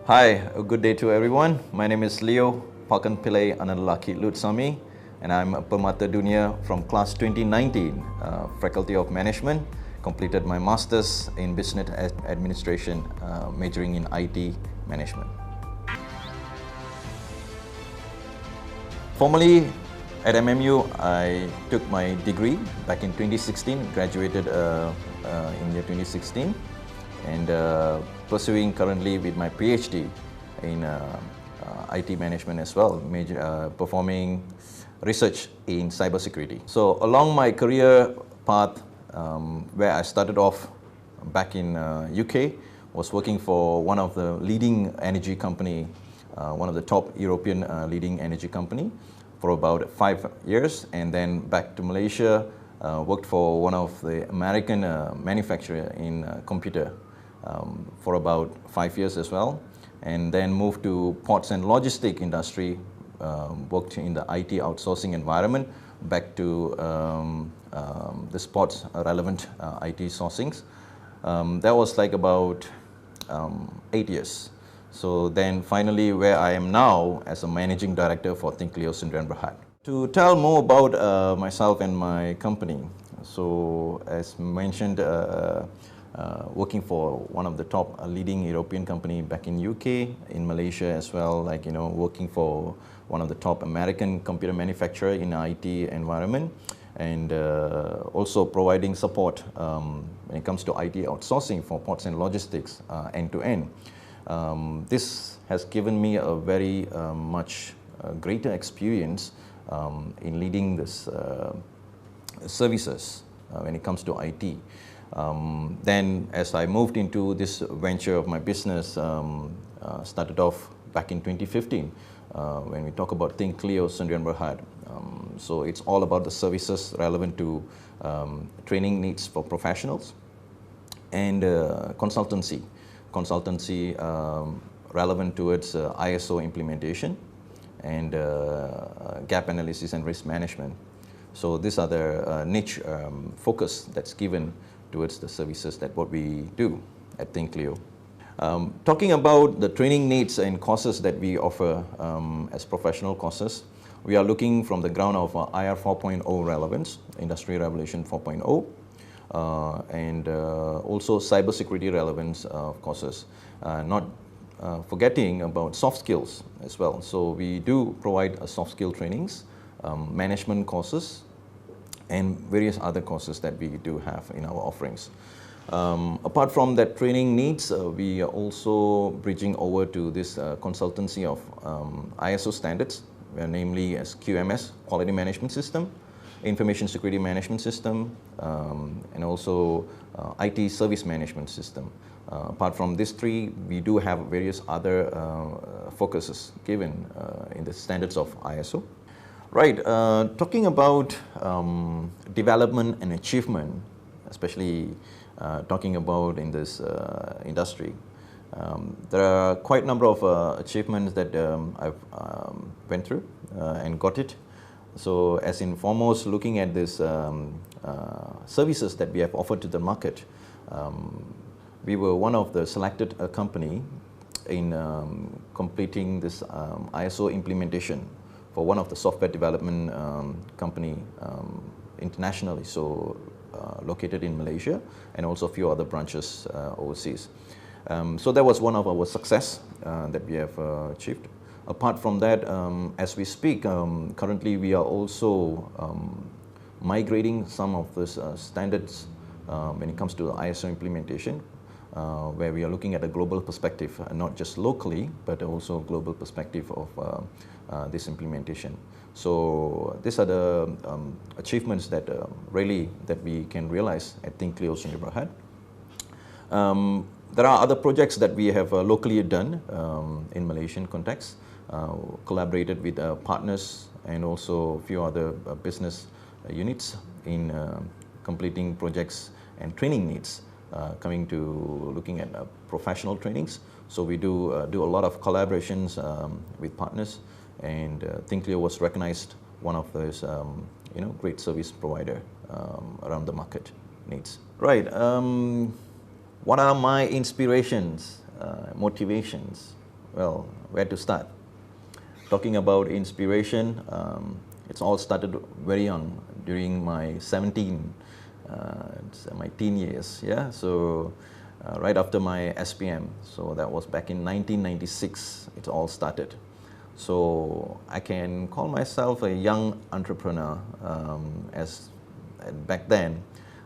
Hi, a good day to everyone. My name is Leo Pakan Pillai Analaki Lutsami, and I'm a Permata Dunia from class 2019, Faculty of Management. Completed my Masters in Business Administration, majoring in IT Management. Formally, at MMU, I took my degree back in 2016, graduated in year 2016, and pursuing currently with my PhD in IT management as well, performing research in cybersecurity. So along my career path, where I started off back in UK, was working for one of the leading energy company, one of the top European leading energy company for about 5 years, and then back to Malaysia, worked for one of the American manufacturer in computer for about 5 years as well, and then moved to ports and logistic industry, worked in the IT outsourcing environment, back to the sports relevant IT sourcings. That was like about 8 years. So then finally where I am now as a managing director for ThinkLEO Sdn Bhd. To tell more about myself and my company, so as mentioned, working for one of the top leading European company back in UK, in Malaysia as well, like working for one of the top American computer manufacturer in IT environment, and also providing support when it comes to IT outsourcing for ports and logistics end to end. This has given me a very much greater experience in leading this services when it comes to IT. Then as I moved into this venture of my business, started off back in 2015 when we talk about ThinkLEO Sdn Bhd. So it's all about the services relevant to training needs for professionals and consultancy relevant towards ISO implementation and gap analysis and risk management. So these are the niche focus that's given towards the services that what we do at ThinkLEO. Talking about the training needs and courses that we offer as professional courses, we are looking from the ground of IR 4.0 relevance, Industry Revolution 4.0, and also cybersecurity relevance courses, not forgetting about soft skills as well. So we do provide soft skill trainings, management courses, and various other courses that we do have in our offerings. Apart from that training needs, we are also bridging over to this consultancy of ISO standards, namely as QMS, Quality Management System, Information Security Management System, and also IT Service Management System. Apart from these three, we do have various other focuses given in the standards of ISO. Right, talking about development and achievement, especially talking about in this industry, there are quite a number of achievements that I've went through and got it. So as in foremost, looking at this services that we have offered to the market, we were one of the selected company in completing this ISO implementation for one of the software development company internationally, so located in Malaysia and also a few other branches overseas. So that was one of our success that we have achieved. Apart from that, as we speak, currently we are also migrating some of these standards when it comes to the ISO implementation, where we are looking at a global perspective, not just locally, but also global perspective of this implementation. So these are the achievements that really that we can realize at ThinkLEO Sdn Bhd. There are other projects that we have locally done in Malaysian context, collaborated with partners and also a few other business units in completing projects and training needs, coming to looking at professional trainings. So we do a lot of collaborations with partners, and ThinkLEO was recognized one of those great service provider around the market needs. Right. What are my inspirations, motivations Well, where to start? Talking about inspiration, it's all started very young, during my 17, my teen years, yeah. So right after my SPM, so that was back in 1996, it all started. So I can call myself a young entrepreneur, as back then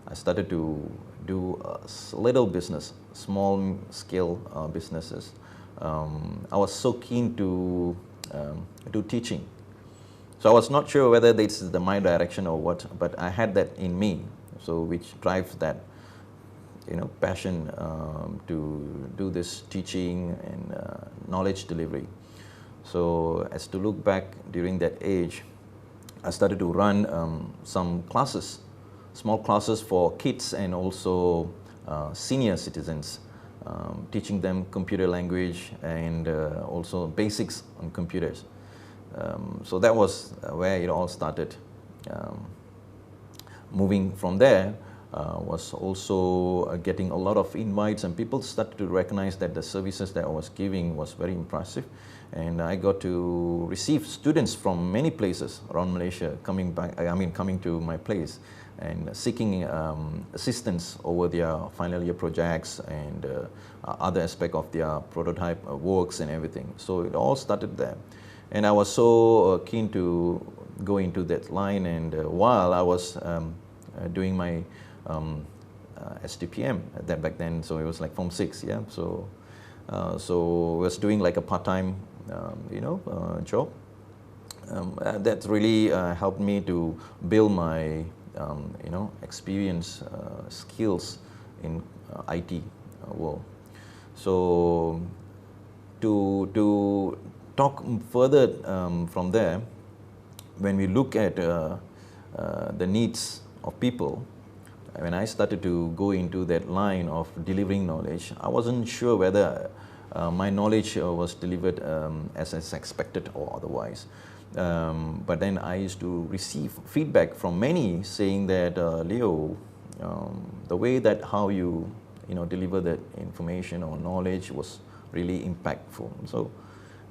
I started to do little business, small scale businesses. I was so keen to do teaching. So I was not sure whether this is my direction or what, but I had that in me, so which drives that, passion to do this teaching and knowledge delivery. So as to look back during that age, I started to run some classes, small classes for kids and also senior citizens, teaching them computer language and also basics on computers. So that was where it all started. Moving from there was also getting a lot of invites, and people started to recognize that the services that I was giving was very impressive. And I got to receive students from many places around Malaysia coming to my place and seeking assistance over their final year projects and other aspect of their prototype works and everything. So it all started there. And I was so keen to go into that line, and while I was doing my STPM that back then, so it was like Form 6, yeah. So I was doing like a part-time, job. That really helped me to build my, experience, skills in IT world. So to talk further from there, when we look at the needs of people, when I started to go into that line of delivering knowledge, I wasn't sure whether my knowledge was delivered as expected or otherwise. But then I used to receive feedback from many saying that, Leo, the way that how you deliver that information or knowledge was really impactful. So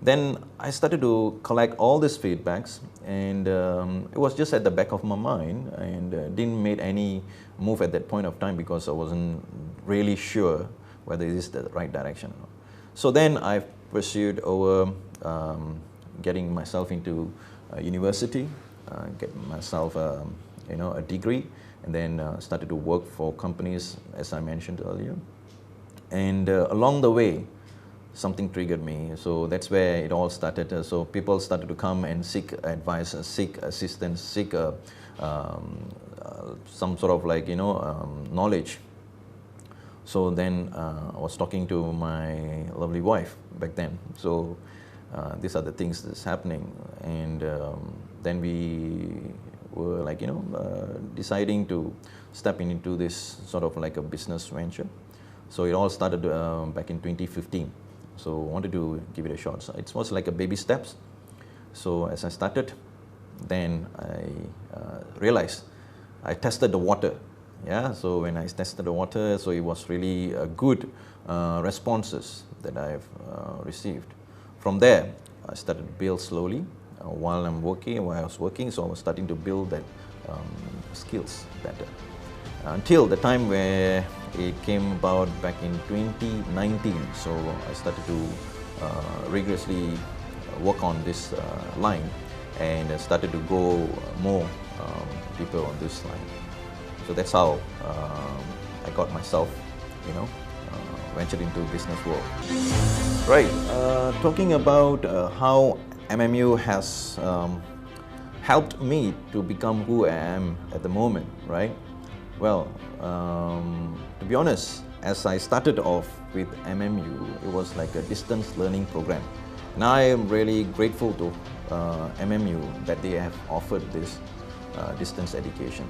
then I started to collect all these feedbacks, and it was just at the back of my mind, and didn't make any move at that point of time because I wasn't really sure whether it is the right direction or not. So then I pursued over getting myself into university, get myself a degree, and then started to work for companies, as I mentioned earlier. And along the way, something triggered me. So that's where it all started. So people started to come and seek advice, seek assistance, seek some sort of knowledge. So then I was talking to my lovely wife back then. So these are the things that's happening. And then we were deciding to step into this sort of like a business venture. So it all started back in 2015. So I wanted to give it a shot. So it was like a baby steps. So as I started, then I realized I tested the water. Yeah, so when I tested the water, so it was really good responses that I've received. From there, I started to build slowly while I was working. So I was starting to build that skills better. Until the time where it came about back in 2019. So I started to rigorously work on this line, and started to go more deeper on this line. So that's how I got myself, ventured into business world. Right, talking about how MMU has helped me to become who I am at the moment, right? Well, to be honest, as I started off with MMU, it was like a distance learning program. And I am really grateful to MMU that they have offered this distance education.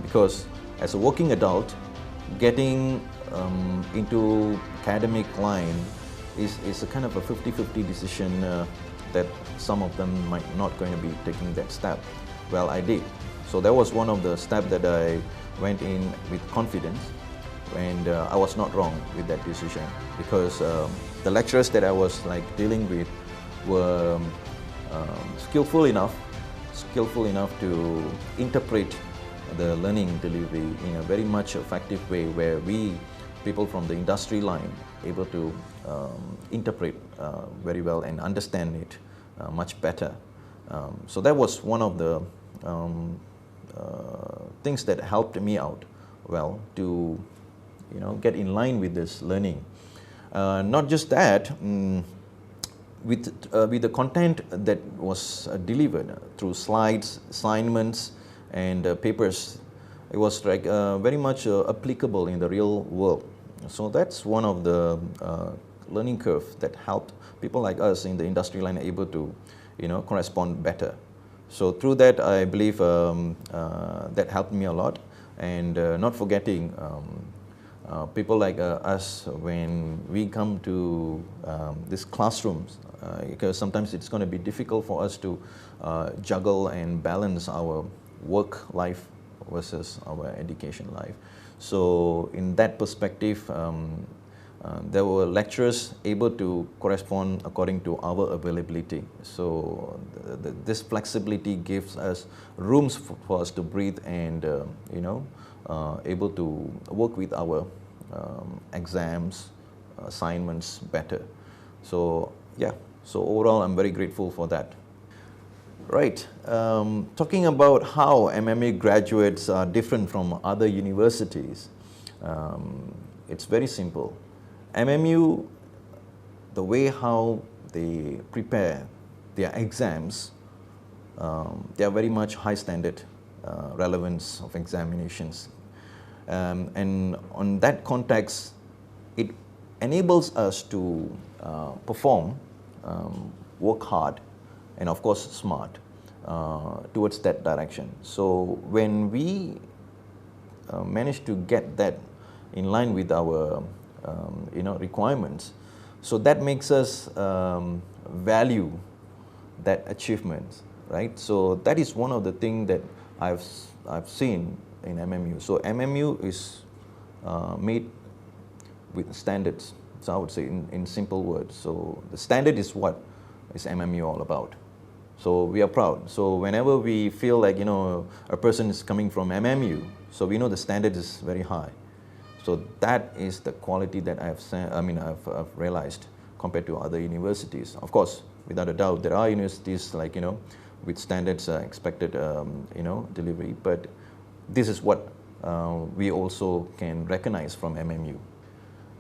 Because as a working adult, getting into academic line is a kind of a 50-50 decision that some of them might not going to be taking that step. Well, I did. So that was one of the steps that I went in with confidence, and I was not wrong with that decision, because the lecturers that I was like dealing with were skillful enough to interpret the learning delivery in a very much effective way, where we, people from the industry line, able to interpret very well and understand it much better. So that was one of the things that helped me out well to get in line with this learning. Not just that, with the content that was delivered through slides, assignments, and papers, it was like very much applicable in the real world. So that's one of the learning curve that helped people like us in the industry line able to correspond better. So through that, I believe that helped me a lot. And not forgetting people like us, when we come to these classrooms, because sometimes it's going to be difficult for us to juggle and balance our work life versus our education life. So in that perspective, there were lecturers able to correspond according to our availability. So this flexibility gives us rooms for us to breathe and able to work with our exams, assignments better. So yeah, so overall I'm very grateful for that. Right, talking about how MMU graduates are different from other universities, it's very simple. MMU, the way how they prepare their exams, they are very much high standard relevance of examinations. And on that context, it enables us to perform, work hard, and of course smart towards that direction. So when we manage to get that in line with our requirements, so that makes us value that achievement, right? So that is one of the things that I've seen in MMU. So MMU is made with standards. So I would say in simple words. So the standard is what is MMU all about. So we are proud. So whenever we feel like a person is coming from MMU, so we know the standard is very high. So that is the quality that I've realized compared to other universities. Of course, without a doubt, there are universities like with standards expected delivery, but this is what we also can recognize from MMU.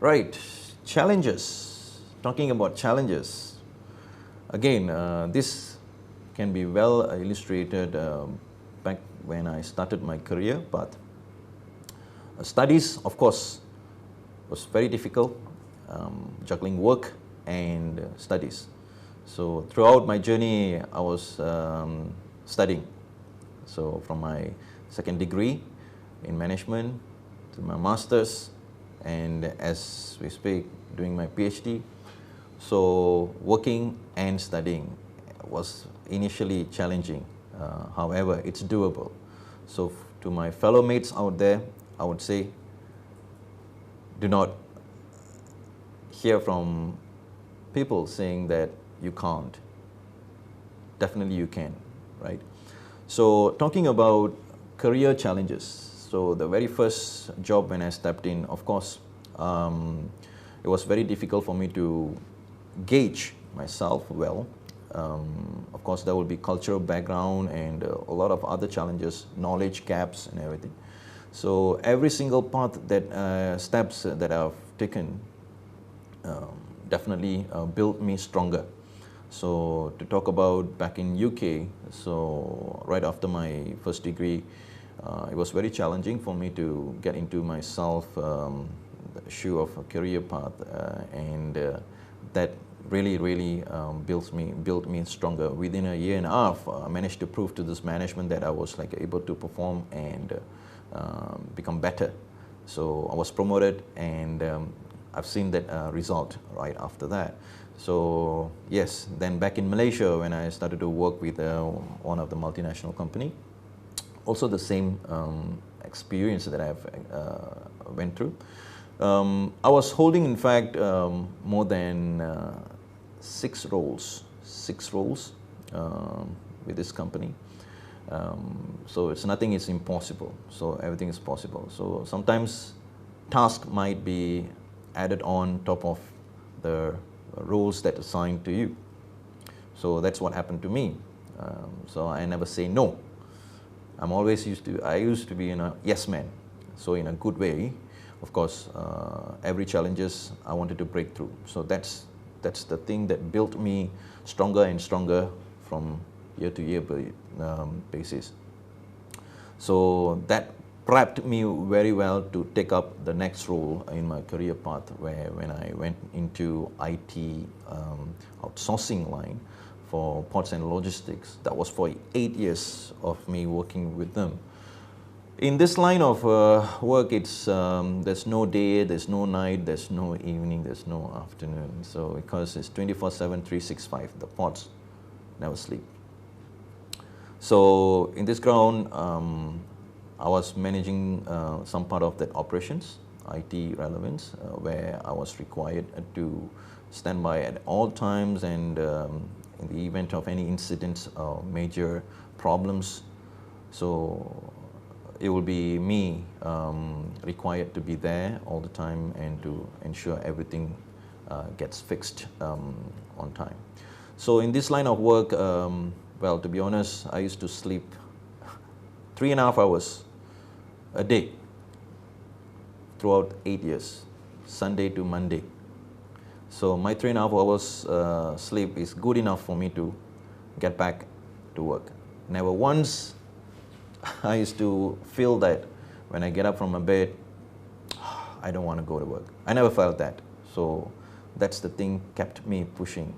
Right, challenges. Talking about challenges, again, this can be well illustrated back when I started my career path. Studies, of course, was very difficult, juggling work and studies. So throughout my journey, I was studying. So from my second degree in management to my master's, and as we speak, doing my PhD. So working and studying was initially challenging. However, it's doable. So to my fellow mates out there, I would say, do not hear from people saying that you can't. Definitely you can, right? So talking about career challenges. So the very first job when I stepped in, of course, it was very difficult for me to gauge myself well. Of course, there will be cultural background and a lot of other challenges, knowledge gaps and everything. So every single path that steps that I've taken definitely built me stronger. So to talk about back in UK, so right after my first degree, it was very challenging for me to get into myself the shoe of a career path, and that really built me stronger. Within a year and a half, I managed to prove to this management that I was like able to perform and become better. So I was promoted, and I've seen that result right after that. So yes, then back in Malaysia when I started to work with one of the multinational company, also the same experience that I've went through. I was holding, in fact, more than 6 roles with this company. So it's nothing is impossible. So everything is possible. So sometimes task might be added on top of the roles that are assigned to you. So that's what happened to me. So I never say no. I used to be a yes man. So in a good way, of course, every challenges I wanted to break through. So that's the thing that built me stronger and stronger from year to year basis. So that prepped me very well to take up the next role in my career path, where when I went into IT outsourcing line for ports and logistics. That was for 8 years of me working with them. In this line of work, it's there's no day, there's no night, there's no evening, there's no afternoon. So because it's 24/7, 365, the ports never sleep. So in this ground, I was managing some part of that operations, IT relevance, where I was required to stand by at all times, and in the event of any incidents or major problems, so it will be me required to be there all the time and to ensure everything gets fixed on time. So in this line of work, well, to be honest, I used to sleep 3.5 hours a day throughout 8 years, Sunday to Monday. So my 3.5 hours sleep is good enough for me to get back to work. Never once I used to feel that when I get up from my bed, I don't want to go to work. I never felt that. So that's the thing kept me pushing.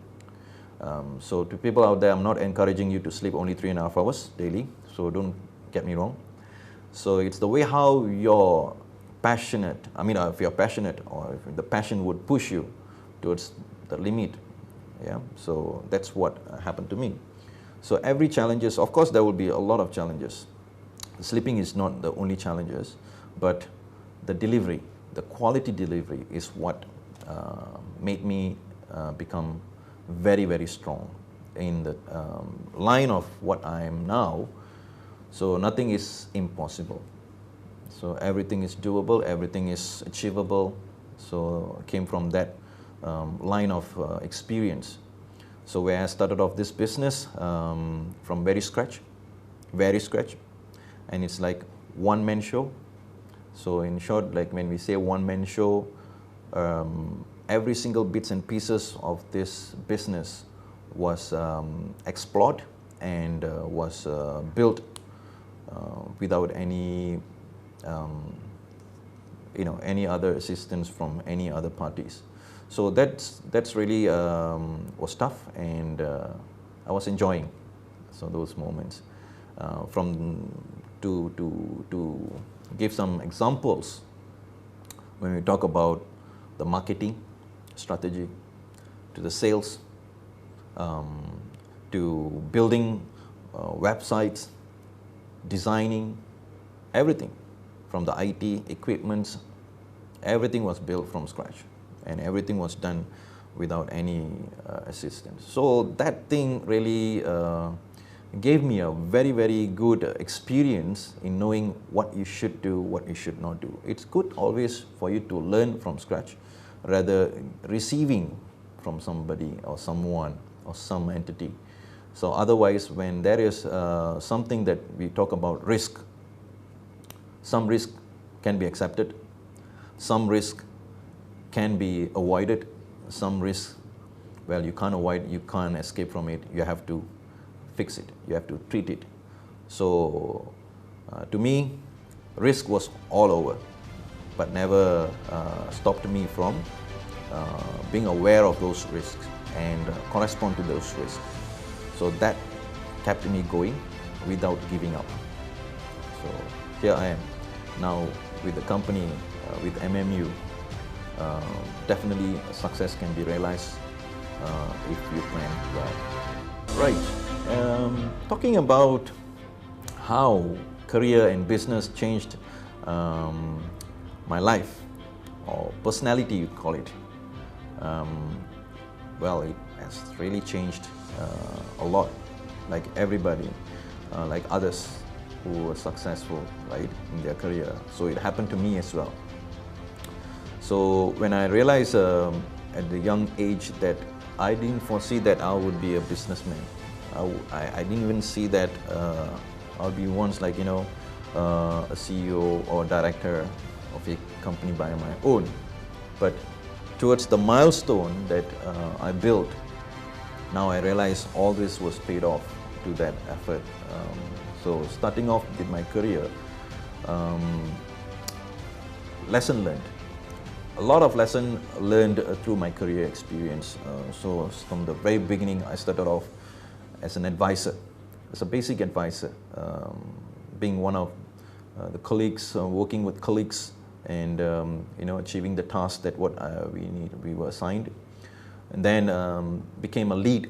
So to people out there, I'm not encouraging you to sleep only 3.5 hours daily. So don't get me wrong. So it's the way how you're passionate. I mean, if you're passionate, or if the passion would push you towards the limit. Yeah. So that's what happened to me. So every challenges, of course, there will be a lot of challenges. Sleeping is not the only challenges, but the delivery, the quality delivery is what made me become very, very strong in the line of what I am now. So nothing is impossible. So everything is doable, everything is achievable. So I came from that line of experience. So where I started off this business from very scratch, and it's like one-man show. So in short, like when we say one-man show, every single bits and pieces of this business was explored and was built without any any other assistance from any other parties. So that's really was tough, and I was enjoying those moments. To give some examples, when we talk about the marketing strategy, to the sales, to building websites, designing, everything from the IT equipments, everything was built from scratch, and everything was done without any assistance. So that thing really gave me a very, very good experience in knowing what you should do, what you should not do. It's good always for you to learn from scratch, rather receiving from somebody or someone or some entity. So otherwise, when there is something that we talk about risk, some risk can be accepted, some risk can be avoided, some risk, well, you can't avoid, you can't escape from it, you have to fix it, you have to treat it. So to me, risk was all over, but never stopped me from being aware of those risks and correspond to those risks. So that kept me going without giving up. So here I am now with the company, with MMU. Definitely success can be realized if you plan well. Right. Talking about how career and business changed my life or personality, you call it, well, it has really changed a lot, like everybody, like others who were successful, right, in their career. So it happened to me as well. So when I realized at the young age that I didn't foresee that I would be a businessman. I didn't even see that I'll be once, like, a CEO or director of a company by my own. But towards the milestone that I built, now I realize all this was paid off to that effort. So starting off with my career, lesson learned. A lot of lesson learned through my career experience. So from the very beginning, I started off as an advisor, as a basic advisor, being one of the colleagues, working with colleagues, and achieving the task that we were assigned, and then became a leader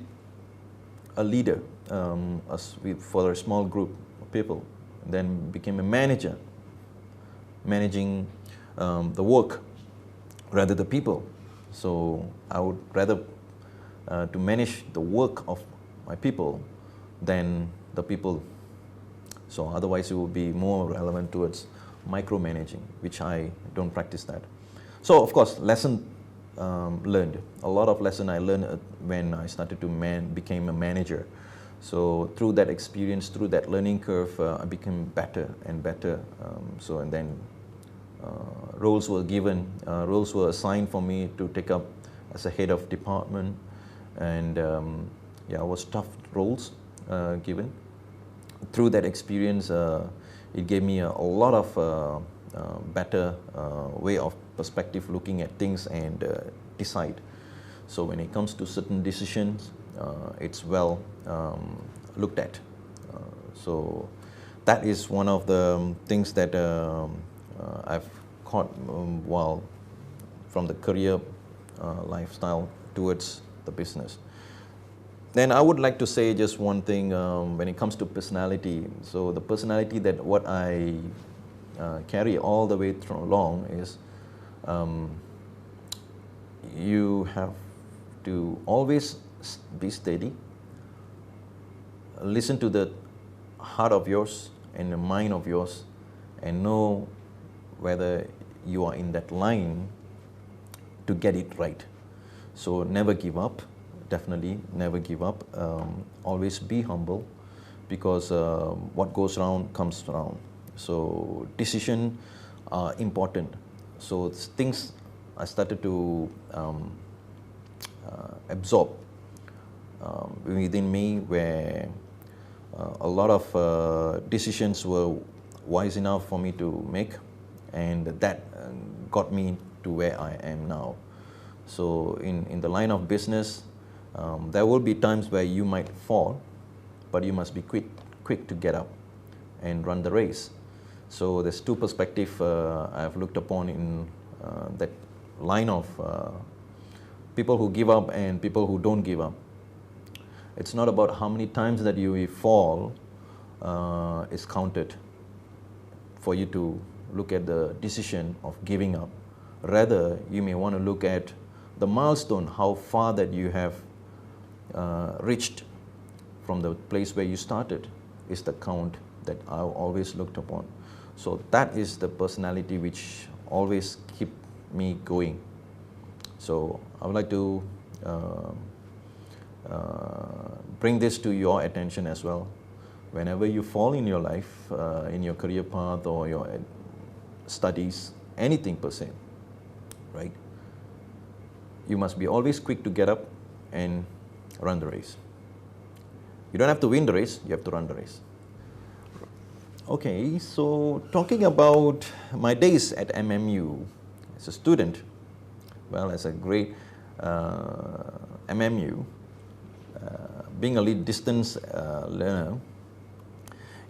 for a small group of people, and then became a manager, managing the work rather the people. So I would rather to manage the work of my people than the people. So otherwise it would be more relevant towards micromanaging, which I don't practice that. So of course, lesson learned. A lot of lesson I learned when I started to became a manager. So through that experience, through that learning curve, I became better and better. And then roles were given, roles were assigned for me to take up as a head of department, and it was tough roles given. Through that experience, it gave me a lot of better way of perspective looking at things and decide. So when it comes to certain decisions, it's well looked at. So that is one of the things that I've caught while from the career lifestyle towards the business. Then I would like to say just one thing when it comes to personality. So the personality that what I carry all the way through along is you have to always be steady, listen to the heart of yours and the mind of yours, and know whether you are in that line to get it right. So never give up, definitely never give up. Always be humble, because what goes around comes around. So decisions are important. So things I started to absorb within me, where a lot of decisions were wise enough for me to make, and that got me to where I am now. So in the line of business, there will be times where you might fall, but you must be quick to get up and run the race. So there's two perspectives I've looked upon in that line of people who give up and people who don't give up. It's not about how many times that you fall is counted for you to look at the decision of giving up. Rather, you may want to look at the milestone, how far that you have reached from the place where you started is the count that I always looked upon. So that is the personality which always keep me going. So I would like to bring this to your attention as well. Whenever you fall in your life, in your career path or your studies, anything per se, right? You must be always quick to get up and run the race. You don't have to win the race, you have to run the race. Okay, so talking about my days at MMU as a student, well, as a great MMU, being a lead distance learner,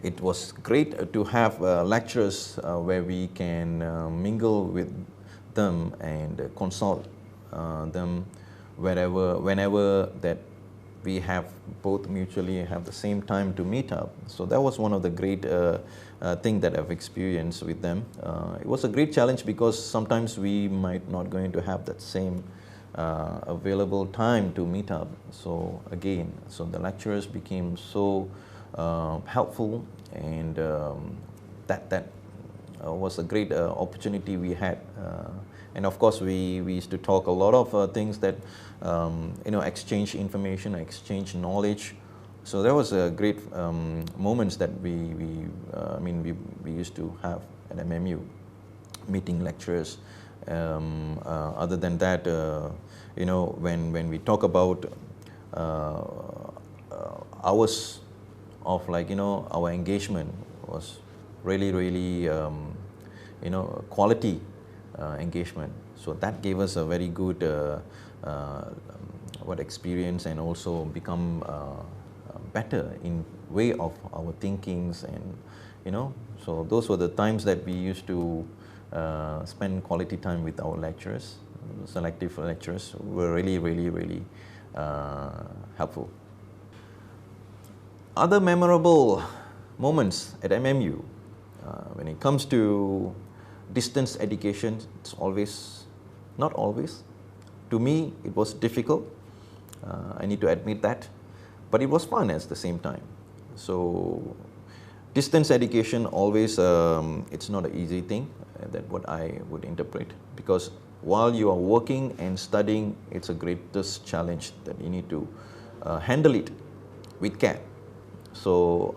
it was great to have lecturers where we can mingle with them and consult them whenever that we have both mutually have the same time to meet up. So that was one of the great thing that I've experienced with them. It was a great challenge because sometimes we might not going to have that same available time to meet up. So again, so the lecturers became so helpful, and that was a great opportunity we had. And of course, we used to talk a lot of things that, exchange information, exchange knowledge. So there was a great moments that we used to have at MMU, meeting lecturers. Other than that, when we talk about hours of our engagement was really quality engagement. So that gave us a very good experience, and also become better in way of our thinkings, and so those were the times that we used to spend quality time with our lecturers. Selective lecturers were really helpful. Other memorable moments at MMU, when it comes to distance education, it's always, not always, to me it was difficult, I need to admit that, but it was fun at the same time. So distance education always, it's not an easy thing, that what I would interpret, because while you are working and studying, it's a greatest challenge that you need to handle it with care. So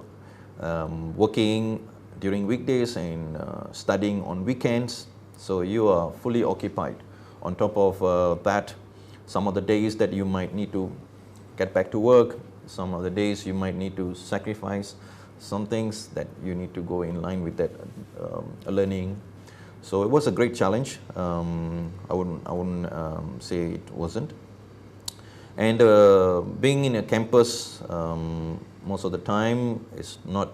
working during weekdays and studying on weekends, so you are fully occupied. On top of that, some of the days that you might need to get back to work, some of the days you might need to sacrifice some things that you need to go in line with that learning. So it was a great challenge. I wouldn't say it wasn't. And being in a campus most of the time is not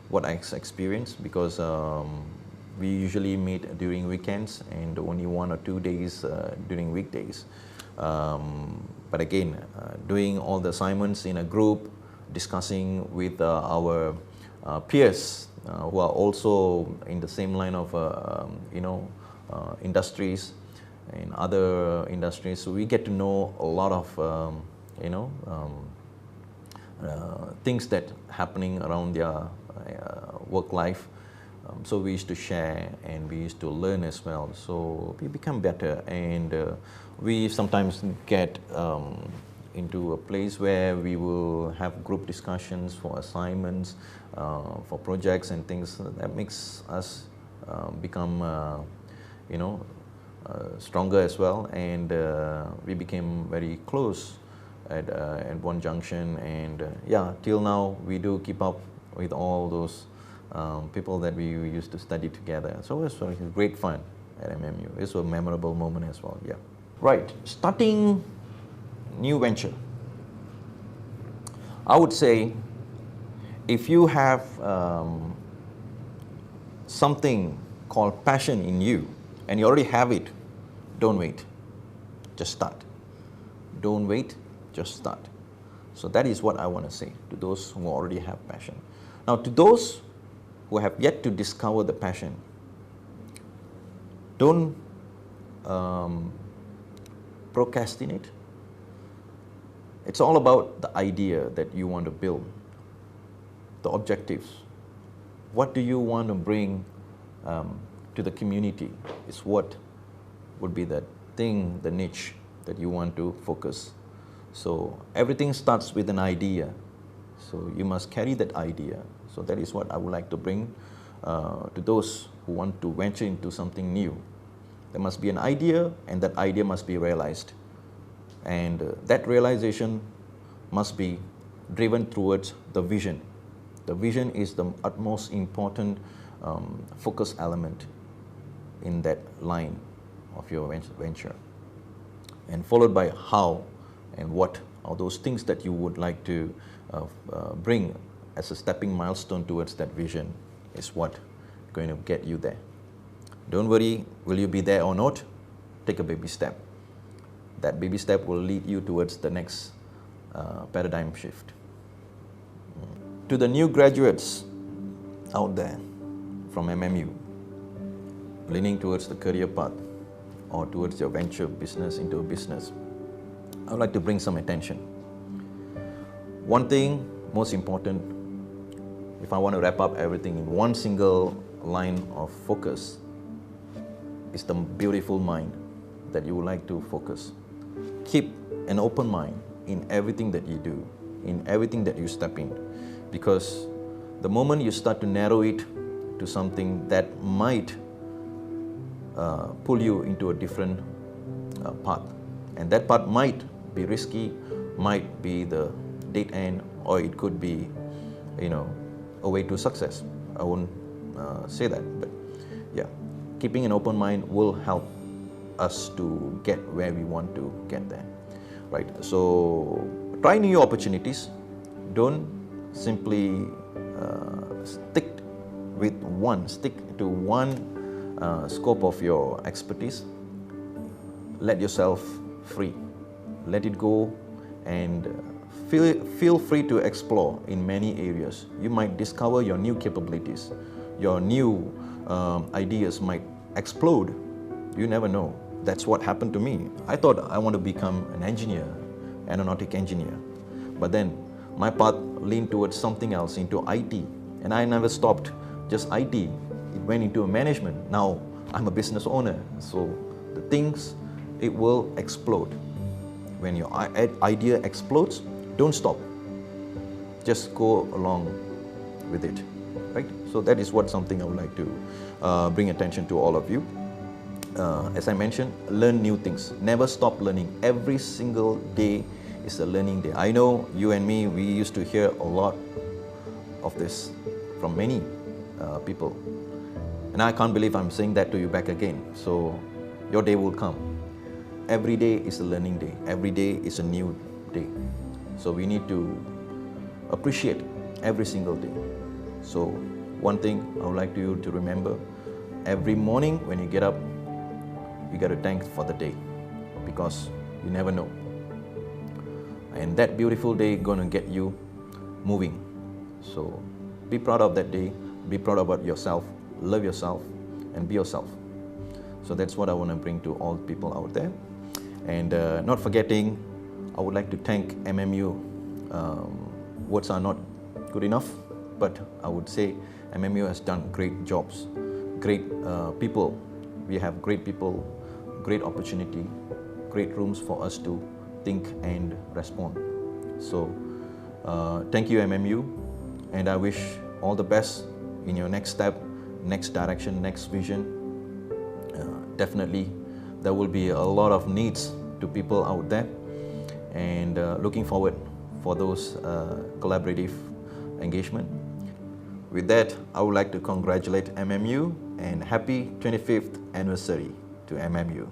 what I experienced, because we usually meet during weekends and only 1 or 2 days during weekdays. But again, doing all the assignments in a group, discussing with our peers who are also in the same line of industries, in other industries, so we get to know a lot of things that happening around their work life. So we used to share and we used to learn as well. So we become better, and we sometimes get into a place where we will have group discussions for assignments, for projects and things. That makes us become stronger as well, and we became very close at one junction, and till now we do keep up with all those people that we used to study together. So it was great fun at MMU. It's a memorable moment as well. Yeah. Right. Starting new venture, I would say, if you have something called passion in you and you already have it, don't wait, just start. Don't wait, just start. So that is what I want to say to those who already have passion. Now, to those who have yet to discover the passion, don't procrastinate. It's all about the idea that you want to build, the objectives. What do you want to bring to the community is what would be the thing, the niche that you want to focus. So everything starts with an idea. So you must carry that idea. So that is what I would like to bring to those who want to venture into something new. There must be an idea, and that idea must be realized. And that realization must be driven towards the vision. The vision is the utmost important focus element in that line of your venture. And followed by how and what are those things that you would like to bring as a stepping milestone towards that vision is what going to get you there. Don't worry, will you be there or not? Take a baby step. That baby step will lead you towards the next paradigm shift. To the new graduates out there from MMU, leaning towards the career path or towards your venture business into a business, I would like to bring some attention. One thing, most important, if I want to wrap up everything in one single line of focus, is the beautiful mind that you would like to focus. Keep an open mind in everything that you do, in everything that you step in, because the moment you start to narrow it to something that might pull you into a different path, and that path might be risky, might be the dead end, or it could be, a way to success. I won't say that, but yeah, keeping an open mind will help us to get where we want to get there, right? So try new opportunities. Don't simply stick to one scope of your expertise. Let yourself free. Let it go, and feel free to explore in many areas. You might discover your new capabilities. Your new ideas might explode. You never know. That's what happened to me. I thought I want to become an engineer, aeronautic engineer. But then my path leaned towards something else, into IT. And I never stopped just IT. It went into management. Now I'm a business owner. So the things, it will explode. When your idea explodes, don't stop. Just go along with it, right? So that is something I would like to bring attention to all of you. As I mentioned, learn new things. Never stop learning. Every single day is a learning day. I know you and me, we used to hear a lot of this from many people. And I can't believe I'm saying that to you back again. So your day will come. Every day is a learning day. Every day is a new day. So we need to appreciate every single day. So one thing I would like you to remember, every morning when you get up, you got to thank for the day, because you never know. And that beautiful day gonna get you moving. So be proud of that day, be proud about yourself, love yourself, and be yourself. So that's what I want to bring to all people out there. And not forgetting, I would like to thank MMU. Words are not good enough, but I would say MMU has done great jobs, great people. We have great people, great opportunity, great rooms for us to think and respond. So thank you, MMU, and I wish all the best in your next step, next direction, next vision. Definitely there will be a lot of needs to people out there, and looking forward for those collaborative engagement. With that, I would like to congratulate MMU and happy 25th anniversary to MMU.